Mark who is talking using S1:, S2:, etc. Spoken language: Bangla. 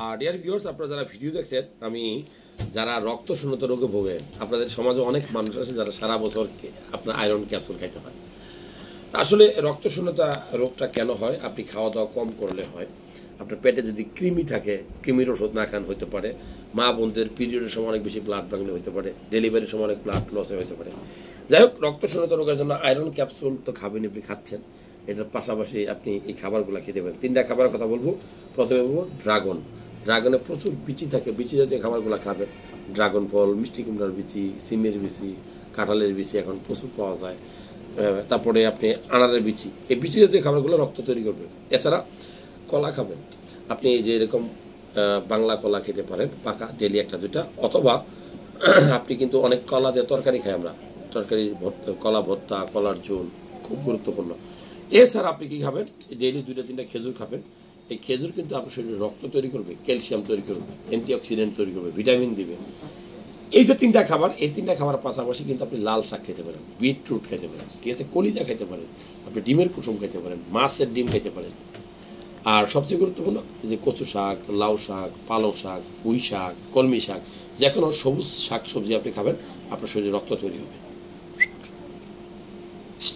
S1: আর ডিয়ার ভিউয়ার্স, আপনারা যারা ভিডিও দেখছেন, আমি যারা রক্ত শূন্যতা রোগে ভোগে, আপনাদের সমাজে অনেক মানুষ আছে যারা সারা বছর আপনার আয়রন ক্যাপসুল খাইতে হয়। তা আসলে রক্ত শূন্যতা রোগটা কেন হয়? আপনি খাওয়া দাওয়া কম করলে হয়। আপনার পেটে যদি কৃমি থাকে, কৃমির ওষুধ না খান হতে পারে। মা বোনদের পিরিয়ডের সময় অনেক বেশি ব্লাড ভাঙলে হতে পারে, ডেলিভারির সময় অনেক ব্লাড লস হতে পারে। যাই হোক, রক্ত শূন্যতা রোগের জন্য আয়রন ক্যাপসুল তো খাবেন, আপনি খাচ্ছেন। এটার পাশাপাশি আপনি এই খাবারগুলো খেতে পারেন। 3টা খাবারের কথা বলবো। প্রথমে বলবো ড্রাগন। ড্রাগনে প্রচুর বিচি থাকে, বিচি জাতীয় খাবারগুলো খাবেন। ড্রাগন ফল, মিষ্টি কুমড়ার বিচি, সিমের বিচি, কাঁঠালের বিচি এখন প্রচুর পাওয়া যায়। তারপরে আপনি আনারের বিচি, এই বিচি জাতীয় খাবারগুলো রক্ত তৈরি করবে। এছাড়া কলা খাবেন। আপনি যে এরকম বাংলা কলা খেতে পারেন পাকা, ডেলি 1-2টা, অথবা আপনি কিন্তু অনেক কলা দিয়ে তরকারি খাই আমরা, তরকারি কলা ভর্তা, কলার ঝোল খুব গুরুত্বপূর্ণ। এছাড়া আপনি কি খাবেন? ডেইলি 2-3টা খেজুর খাবেন। এই খেজুর কিন্তু আপনার শরীরে রক্ত তৈরি করবে, ক্যালসিয়াম তৈরি করবে, অ্যান্টিঅক্সিডেন্ট তৈরি করবে, ভিটামিন দিবে। এই যে 3টা খাবার, এই 3টা খাবার পাশাপাশি কিন্তু আপনি লাল শাক খেতে পারেন, বিটরুট খেতে পারেন, ঠিক আছে, কলিজা খেতে পারেন, আপনি ডিমের কুসুম খেতে পারেন, মাছের ডিম খেতে পারেন। আর সবচেয়ে গুরুত্বপূর্ণ যে কচু শাক, লাউ শাক, পালং শাক, পুঁই শাক, কলমি শাক, যে কোনো সবুজ শাক সবজি আপনি খাবেন, আপনার শরীরে রক্ত তৈরি হবে।